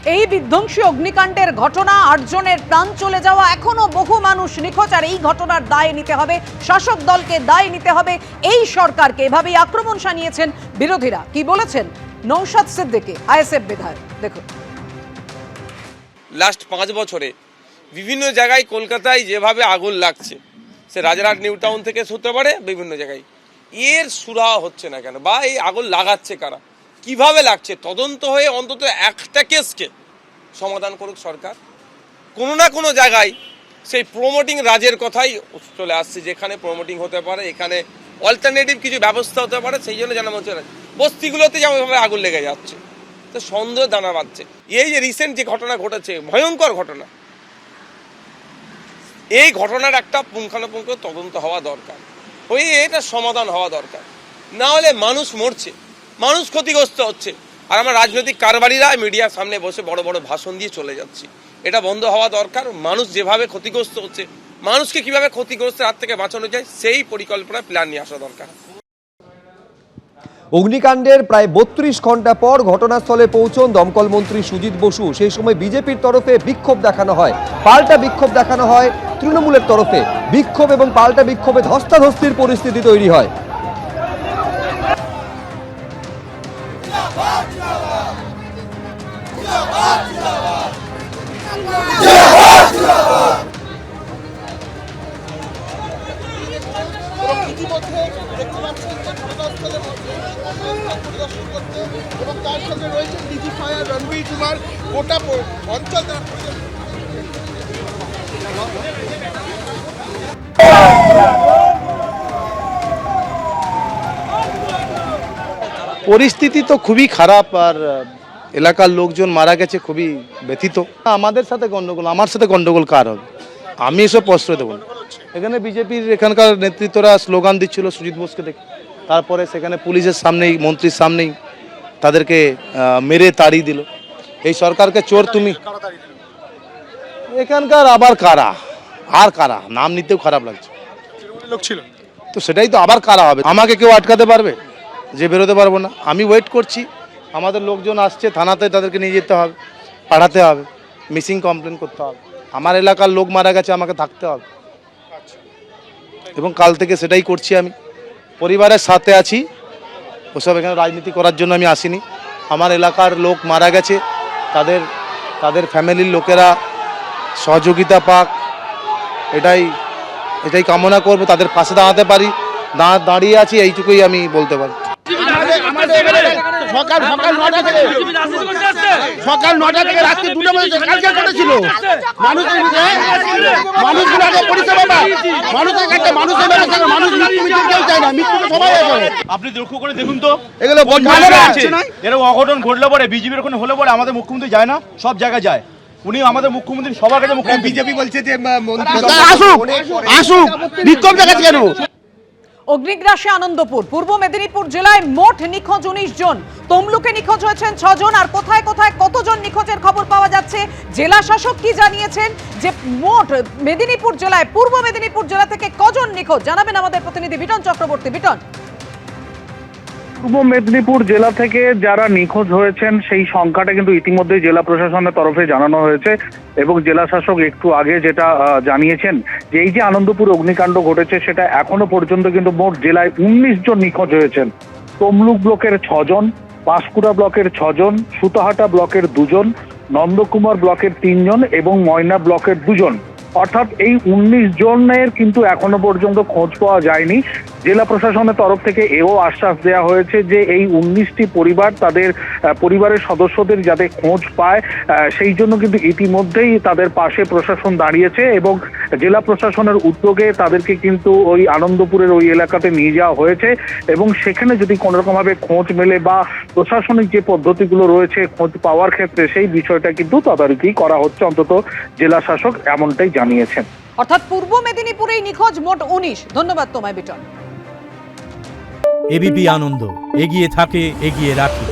এই বিধ্বংসী অগ্নিকাণ্ডের ঘটনা ৮ জনের প্রাণ চলে যাওয়া, এখনো বহু মানুষ নিখোঁজ, আর এই ঘটনার দায় নিতে হবে শাসক দলকে, দায় নিতে হবে এই সরকারকে। এভাবেই আক্রমণ শানিয়েছেন বিরোধীরা। কি বলেছেন নওশাদ সিদ্দিকী, আইএসএফ বিধায়ক, দেখুন। লাস্ট ৫ বছরে বিভিন্ন জায়গায় কলকাতায় যেভাবে আগুন লাগছে, সে রাজারহাট নিউ টাউন থেকে হতে পারে বিভিন্ন জায়গায়, এর সুরাহা হচ্ছে না কেন? বা এই আগুন লাগাচ্ছে কারা, কিভাবে লাগছে? তদন্ত হয়ে অন্তত একটা কেসকে সমাধান করুক সরকার। কোনো না কোনো জায়গায় সেই প্রমোটিং রাজের কথাই চলে আসছে, যেখানে প্রমোটিং হতে পারে, এখানে অল্টারনেটিভ কিছু ব্যবস্থা হতে পারে, সেই জন্য জানা হচ্ছে বস্তিগুলোতে যেমনভাবে আগুন লেগে যাচ্ছে, তো সন্দেহ দানা বাঁধছে। এই যে রিসেন্ট যে ঘটনা ঘটেছে, ভয়ঙ্কর ঘটনা, এই ঘটনার একটা পুঙ্খানুপুঙ্খ তদন্ত হওয়া দরকার, হয়ে এটা সমাধান হওয়া দরকার। না হলে মানুষ মরছে, মানুষ ক্ষতিগ্রস্ত হচ্ছে, আর আমরা রাজনৈতিক কারবারিরা মিডিয়ার সামনে বসে বড় বড় ভাষণ দিয়ে চলে যাচ্ছি। এটা বন্ধ হওয়া দরকার। মানুষ যেভাবে ক্ষতিগ্রস্ত হচ্ছে, মানুষকে কিভাবে ক্ষতিগ্রস্তের হাত থেকে বাঁচানো যায় সেই পরিকল্পনা প্ল্যান নিয়ে আসা দরকার। অগ্নিকাণ্ডের প্রায় ৩২ ঘন্টা পর ঘটনাস্থলে পৌঁছন দমকল মন্ত্রী সুজিত বসু। সেই সময় বিজেপির তরফে বিক্ষোভ দেখানো হয়, পাল্টা বিক্ষোভ দেখানো হয় তৃণমূলের তরফে। বিক্ষোভ এবং পাল্টা বিক্ষোভে ধস্তাধস্তির পরিস্থিতি তৈরি হয়। ইতিমধ্যে দেখতে পাচ্ছেন যে ঘটনাস্থলের পরিদর্শন করতে এবং তার সঙ্গে রয়েছেন ডিজি ফায়ার রণবীর কুমার, গোটা অঞ্চল তারা পরিস্থিতি তো খুবই খারাপ, আর এলাকার লোকজন মারা গেছে, খুবই ব্যথিত। আমাদের সাথে গন্ডগোল, আমার সাথে গন্ডগোল কার হবে? আমি এসব প্রশ্রয় দেবো না। এখানে বিজেপির এখানকার নেতৃত্বরা স্লোগান দিচ্ছিল সুজিত বোসকে দেখে, তারপরে সেখানে পুলিশের সামনেই, মন্ত্রীর সামনেই তাদেরকে মেরে তাড়িয়ে দিল। এই সরকারকে চোর তুমি, এখানকার আবার কারা, আর কারা নাম নিতেও খারাপ লাগছে। লোক ছিল তো সেটাই তো, আবার কারা হবে? আমাকে কেউ আটকাতে পারবে যে বেরোতে পারবো না? আমি ওয়েট করছি, আমাদের লোকজন আসছে, থানাতে তাদেরকে নিয়ে যেতে হবে, পাঠাতে হবে, মিসিং কমপ্লেন করতে হবে। আমার এলাকার লোক মারা গেছে, আমাকে থাকতে হবে, এবং কাল থেকে সেটাই করছি। আমি পরিবারের সাথে আছি, ওসব এখানে রাজনীতি করার জন্য আমি আসিনি। আমার এলাকার লোক মারা গেছে, তাদের ফ্যামিলির লোকেরা সহযোগিতা পাক, এটাই কামনা করব, তাদের পাশে দাঁড়াতে পারি, দাঁড়িয়ে আছি, এইটুকুই আমি বলতে পারি। সকাল 9টা থেকে রাত্রি 2টা পর্যন্ত কালকে করেছিল। আপনি লক্ষ্য করে দেখুন তো, এগুলো এরকম অঘটন ঘটলে পরে, বিজেপির ওখানে হলে পরে আমাদের মুখ্যমন্ত্রী যায় না? সব জায়গায় যায় উনি, আমাদের মুখ্যমন্ত্রী সবার কাছে। বিজেপি বলছে যে আসুক, বিক্ষোভ দেখাচ্ছে কেন? অগ্নিগ্রাসে আনন্দপুর, পূর্ব মেদিনীপুর জেলায় মোট নিখোঁজ ১৯ জন। তমলুকে নিখোঁজ হয়েছেন 6 জন। আর কোথায় কোথায় কতজন নিখোঁজের খবর পাওয়া যাচ্ছে, জেলা শাসক কি জানিয়েছেন, যে মোট মেদিনীপুর জেলায়, পূর্ব মেদিনীপুর জেলা থেকে কজন নিখোঁজ জানাবেন আমাদের প্রতিনিধি বিটন চক্রবর্তী। বিটন। পূর্ব মেদিনীপুর জেলা থেকে যারা নিখোঁজ হয়েছেন সেই সংখ্যাটা কিন্তু ইতিমধ্যে জেলা প্রশাসনের তরফে জানানো হয়েছে, এবং জেলা শাসক একটু আগে যেটা জানিয়েছেন যে এই যে আনন্দপুর অগ্নিকাণ্ড ঘটেছে সেটা এখনো পর্যন্ত কিন্তু মোট জেলায় 19 জন নিখোঁজ হয়েছেন। তমলুক ব্লকের 6 জন, পাঁশকুড়া ব্লকের 6 জন, সুতাহাটা ব্লকের 2 জন, নন্দকুমার ব্লকের 3 জন এবং ময়না ব্লকের 2 জন। অর্থাৎ এই 19 জনের কিন্তু এখনো পর্যন্ত খোঁজ পাওয়া যায়নি। জেলা প্রশাসনের তরফ থেকে এও আশ্বাস দেওয়া হয়েছে যে এই 19টি পরিবার তাদের পরিবারের সদস্যদের যাতে খোঁজ পায় সেই জন্য কিন্তু ইতিমধ্যেই তাদের পাশে প্রশাসন দাঁড়িয়েছে, এবং জেলা প্রশাসনের উদ্যোগে তাদেরকে কিন্তু ওই আনন্দপুরের ওই এলাকাতে নিয়ে যাওয়া হয়েছে, এবং সেখানে যদি কোনো রকমভাবে খোঁজ মেলে বা প্রশাসনিক যে পদ্ধতিগুলো রয়েছে খোঁজ পাওয়ার ক্ষেত্রে সেই বিষয়টা কিন্তু তদারকি করা হচ্ছে, অন্তত জেলা শাসক এমনটাই জানিয়েছেন। অর্থাৎ পূর্ব মেদিনীপুরেই নিখোঁজ মোট 19। ধন্যবাদ তোমায় বিটন। এবিপি আনন্দ, এগিয়ে থাকে, এগিয়ে রাখে।